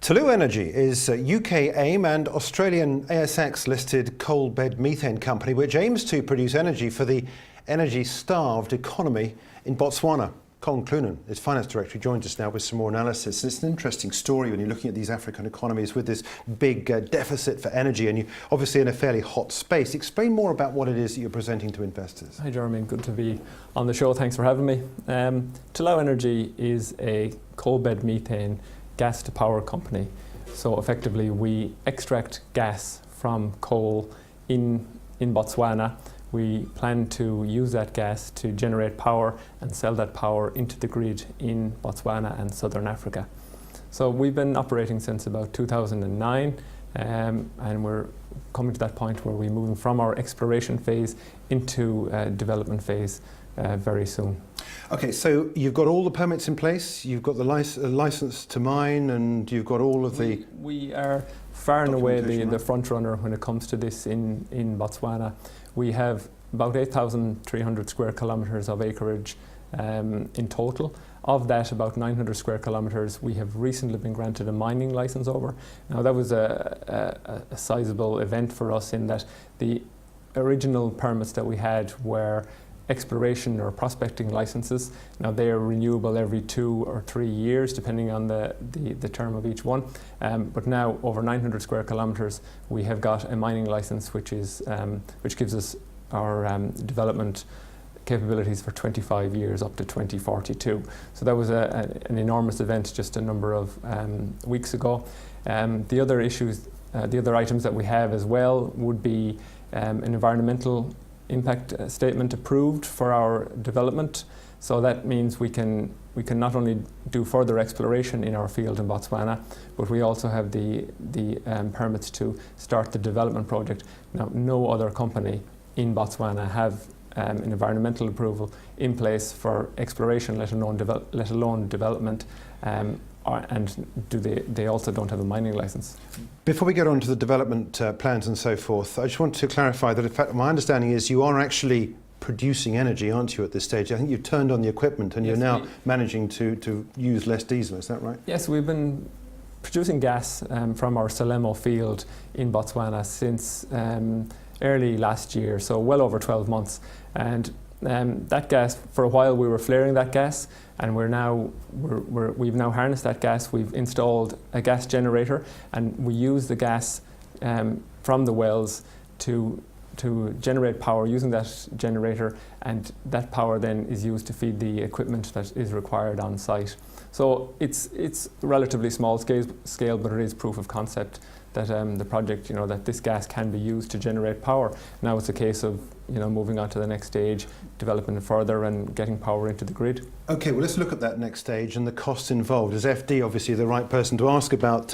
Tlou Energy is a UK AIM and Australian ASX-listed coal-bed methane company which aims to produce energy for the energy-starved economy in Botswana. Colm, Cloonan, its finance director, joins us now with some more analysis. It's an interesting story when you're looking at these African economies with this big deficit for energy, and you're obviously in a fairly hot space. Explain more about what it is that you're presenting to investors. Hi Jeremy, good to be on the show. Thanks for having me. Tlou Energy is a coal-bed methane gas-to-power company. So effectively we extract gas from coal in Botswana. We plan to use that gas to generate power and sell that power into the grid in Botswana and Southern Africa. So we've been operating since about 2009 and we're coming to that point where we're moving from our exploration phase into development phase very soon. Okay, so you've got all the permits in place, you've got the license to mine, and you've got all of the... We are far and away the front runner when it comes to this in Botswana. We have about 8,300 square kilometres of acreage in total. Of that, about 900 square kilometres we have recently been granted a mining licence over. Now that was a sizable event for us in that the original permits that we had were exploration or prospecting licenses. Now they are renewable every 2 or 3 years depending on the term of each one. But now over 900 square kilometres we have got a mining license which gives us our development capabilities for 25 years up to 2042. So that was an enormous event just a number of weeks ago. The other issues, the other items that we have as well would be an environmental impact statement approved for our development. So that means we can not only do further exploration in our field in Botswana, but we also have the permits to start the development project. Now, no other company in Botswana have an environmental approval in place for exploration, let alone development. And they also don't have a mining license. Before we get on to the development plans and so forth, I just want to clarify that in fact my understanding is you are actually producing energy, aren't you, at this stage? I think you've turned on the equipment and you're now managing to use less diesel, is that right? Yes, we've been producing gas from our Salemo field in Botswana since early last year, so well over 12 months. And that gas, for a while we were flaring that gas, and we've now harnessed that gas. We've installed a gas generator, and we use the gas from the wells to generate power using that generator, and that power then is used to feed the equipment that is required on site. So it's relatively small scale, but it is proof of concept that the project, that this gas can be used to generate power. Now it's a case of, moving on to the next stage, developing it further and getting power into the grid. Okay, well let's look at that next stage and the costs involved. As FD, obviously the right person to ask about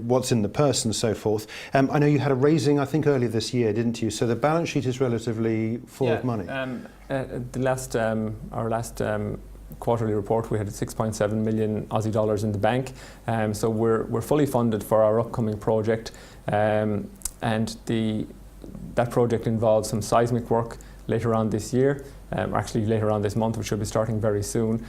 what's in the purse and so forth. I know you had a raising, I think, earlier this year, didn't you? So the balance sheet is relatively full of money. Our last quarterly report, we had 6.7 million Aussie dollars in the bank, so we're fully funded for our upcoming project, and that project involves some seismic work later on this year, actually later on this month, which will be starting very soon.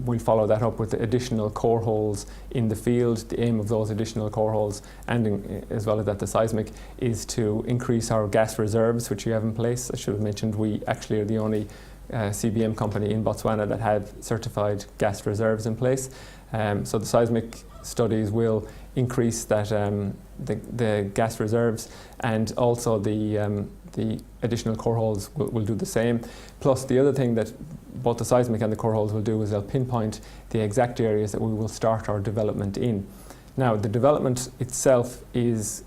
We'll follow that up with additional core holes in the field. The aim of those additional core holes, and as well as that the seismic, is to increase our gas reserves, which we have in place. I should have mentioned we actually are the only CBM company in Botswana that have certified gas reserves in place. So the seismic studies will increase that the gas reserves, and also the additional core holes will do the same. Plus the other thing that both the seismic and the core holes will do is they'll pinpoint the exact areas that we will start our development in. Now the development itself it's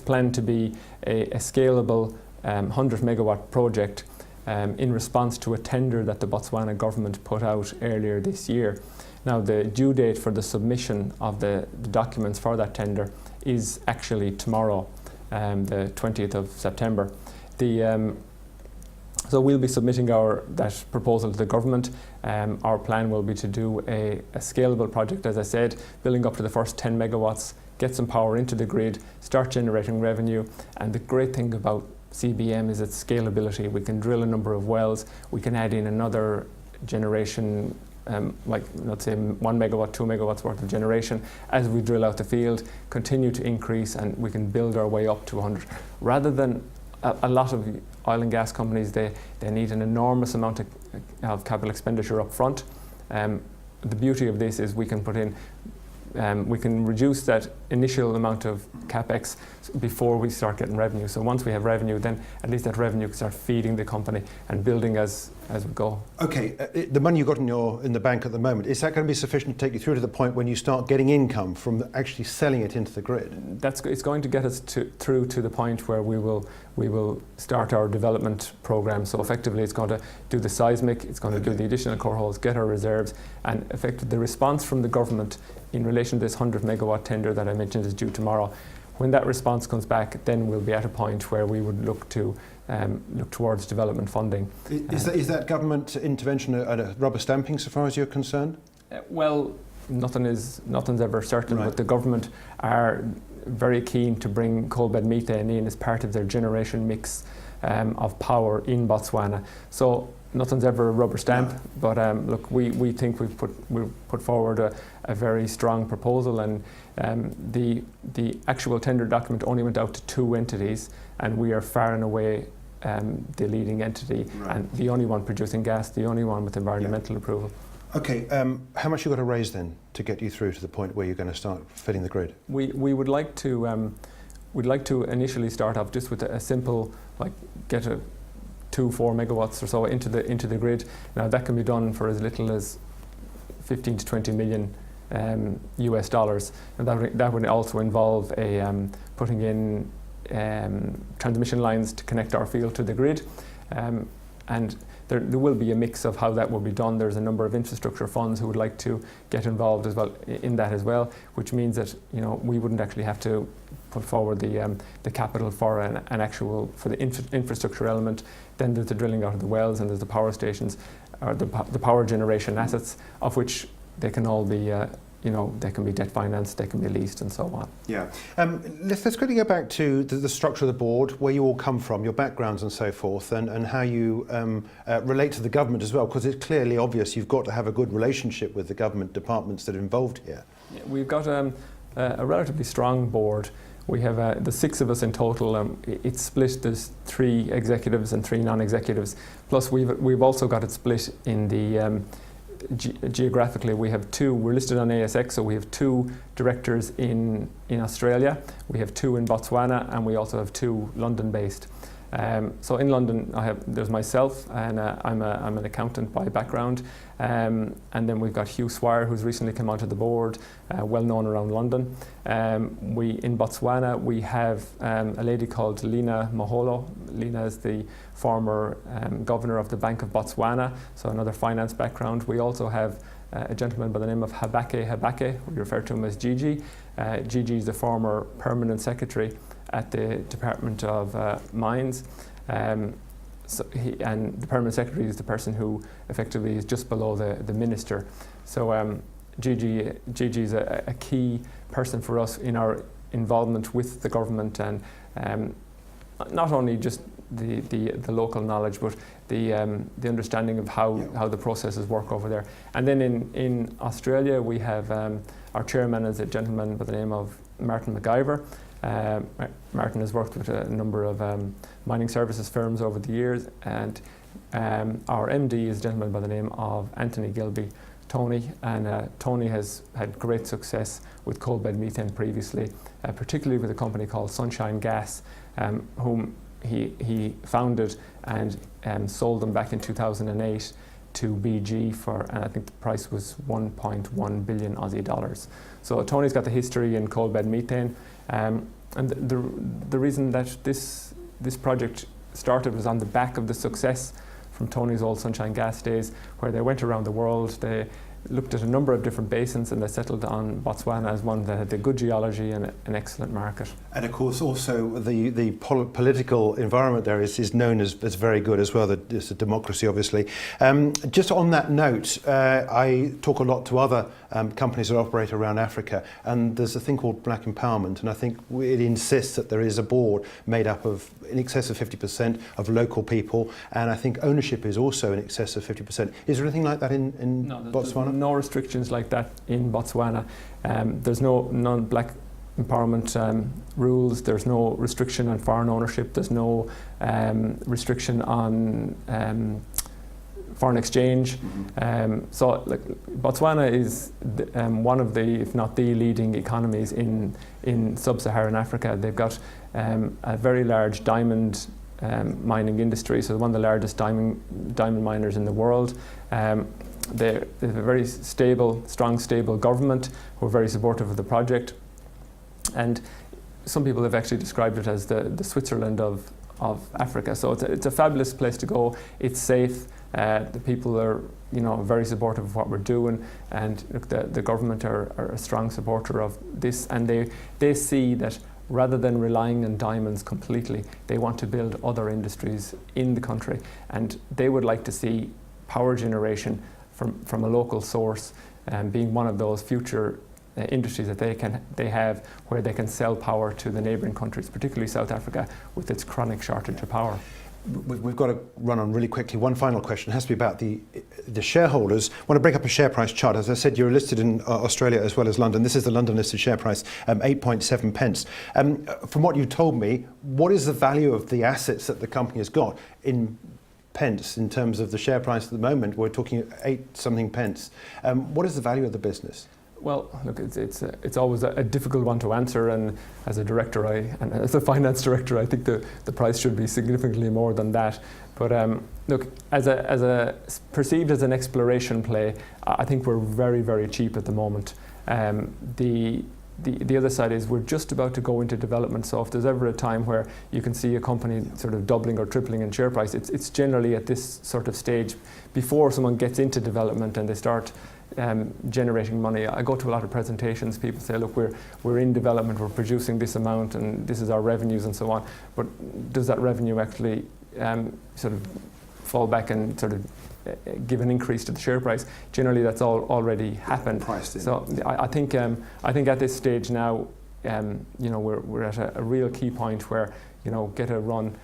planned to be a scalable 100 megawatt project in response to a tender that the Botswana government put out earlier this year. Now the due date for the submission of the documents for that tender is actually tomorrow, the 20th of September. So we'll be submitting that proposal to the government. Our plan will be to do a scalable project, as I said, building up to the first 10 megawatts, get some power into the grid, start generating revenue. And the great thing about CBM is its scalability. We can drill a number of wells, we can add in another generation like let's say 1 megawatt, 2 megawatts worth of generation, as we drill out the field, continue to increase, and we can build our way up to 100. Rather than a lot of oil and gas companies, they need an enormous amount of capital expenditure up front. The beauty of this is we can put in, we can reduce that initial amount of capex before we start getting revenue. So once we have revenue, then at least that revenue can start feeding the company and building as we go. Okay, the money you've got in the bank at the moment, is that going to be sufficient to take you through to the point when you start getting income from actually selling it into the grid? It's going to get us through to the point where we will start our development program. So effectively, it's going to do the seismic, it's going to do the additional core holes, get our reserves, and effectively the response from the government in relation to this 100 megawatt tender that I mentioned is due tomorrow. When that response comes back, then we'll be at a point where we would look towards development funding. Is that government intervention a rubber stamping so far as you're concerned? Well, nothing's ever certain, right. But the government are very keen to bring coal bed methane in as part of their generation mix of power in Botswana. So nothing's ever a rubber stamp, no. But look, we think we've put forward a very strong proposal, and the actual tender document only went out to 2 entities, and we are far and away the leading entity, right. And the only one producing gas, the only one with environmental approval. Okay, how much you got to raise then to get you through to the point where you're going to start filling the grid? We would like to we'd like to initially start off just with a simple, like, get 2-4 megawatts or so into the grid. Now that can be done for as little as 15 to 20 million US dollars, and that would also involve putting in transmission lines to connect our field to the grid, and there will be a mix of how that will be done. There's a number of infrastructure funds who would like to get involved as well in that as well, which means that we wouldn't actually have to put forward the capital for for the infrastructure element. Then there's the drilling out of the wells, and there's the power stations, or the power generation assets, of which they can all be they can be debt financed, they can be leased, and so on. Yeah. Let's quickly go back to the structure of the board, where you all come from, your backgrounds and so forth, and how you relate to the government as well, because it's clearly obvious you've got to have a good relationship with the government departments that are involved here. Yeah, we've got a relatively strong board. We have the 6 of us in total. It's split. There's 3 executives and 3 non-executives. Plus, we've also got it split in the geographically. We have 2. We're listed on ASX, so we have 2 directors in Australia. We have 2 in Botswana, and we also have 2 London-based. So in London, there's myself, and I'm an accountant by background, and then we've got Hugh Swire, who's recently come onto the board, well known around London. In Botswana, we have a lady called Lina Moholo. Lina is the former governor of the Bank of Botswana, so another finance background. We also have a gentleman by the name of Habake. We refer to him as Gigi. Gigi is the former permanent secretary at the Department of Mines. And the permanent secretary is the person who effectively is just below the minister. So Gigi is a key person for us in our involvement with the government, and not only just the local knowledge, but the understanding of how the processes work over there. And then in Australia, we have our chairman is a gentleman by the name of Martin McIver. Martin has worked with a number of mining services firms over the years, and our MD is a gentleman by the name of Anthony Gilby, Tony, and Tony has had great success with coal bed methane previously, particularly with a company called Sunshine Gas, whom he founded and sold them back in 2008 to BG and I think the price was 1.1 billion Aussie dollars. So Tony's got the history in coal bed methane, and the reason that this project started was on the back of the success from Tony's old Sunshine Gas days, where they went around the world. looked at a number of different basins, and they settled on Botswana as one that had a good geology and an excellent market. And of course also the political environment there is known as very good as well. It's a democracy, obviously. Just on that note, I talk a lot to other companies that operate around Africa, and there's a thing called Black Empowerment, and I think it insists that there is a board made up of in excess of 50% of local people, and I think ownership is also in excess of 50%. Is there anything like that in Botswana? There's no restrictions like that in Botswana. There's no non-black empowerment rules. There's no restriction on foreign ownership. There's no restriction on foreign exchange. So like, Botswana is one of the, if not the leading economies in sub-Saharan Africa. They've got a very large diamond mining industry, so one of the largest diamond miners in the world. They have a very strong, stable government who are very supportive of the project. And some people have actually described it as the Switzerland of Africa. So it's a fabulous place to go. It's safe. The people are, very supportive of what we're doing, and look, the government are a strong supporter of this, and they see that rather than relying on diamonds completely, they want to build other industries in the country, and they would like to see power generation from a local source being one of those future industries that they have where they can sell power to the neighbouring countries, particularly South Africa with its chronic shortage of power. We've got to run on really quickly. One final question. It has to be about the shareholders. I want to break up a share price chart. As I said, you're listed in Australia as well as London. This is the London listed share price, 8.7 pence. From what you told me, what is the value of the assets that the company has got in pence in terms of the share price at the moment? We're talking 8 something pence. What is the value of the business? Well, look, it's always a difficult one to answer, and as a director, and as a finance director, I think the price should be significantly more than that. But look, perceived as an exploration play, I think we're very, very cheap at the moment. The other side is we're just about to go into development, so if there's ever a time where you can see a company sort of doubling or tripling in share price, it's generally at this sort of stage before someone gets into development and they start generating money. I go to a lot of presentations, people say, look, we're in development, we're producing this amount and this is our revenues and so on, but does that revenue actually sort of fall back and sort of give an increase to the share price? Generally that's all already happened. Priced in. So I think at this stage now, we're at a real key point where, get a run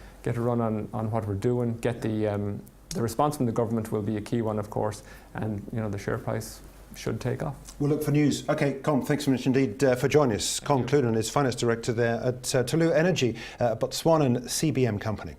on what we're doing, get the response from the government will be a key one, of course, and the share price should take off. We'll look for news. Okay, Colm, thanks so much indeed for joining us. Colm Cloonan is Finance Director there at Tlou Energy, Botswanan CBM company.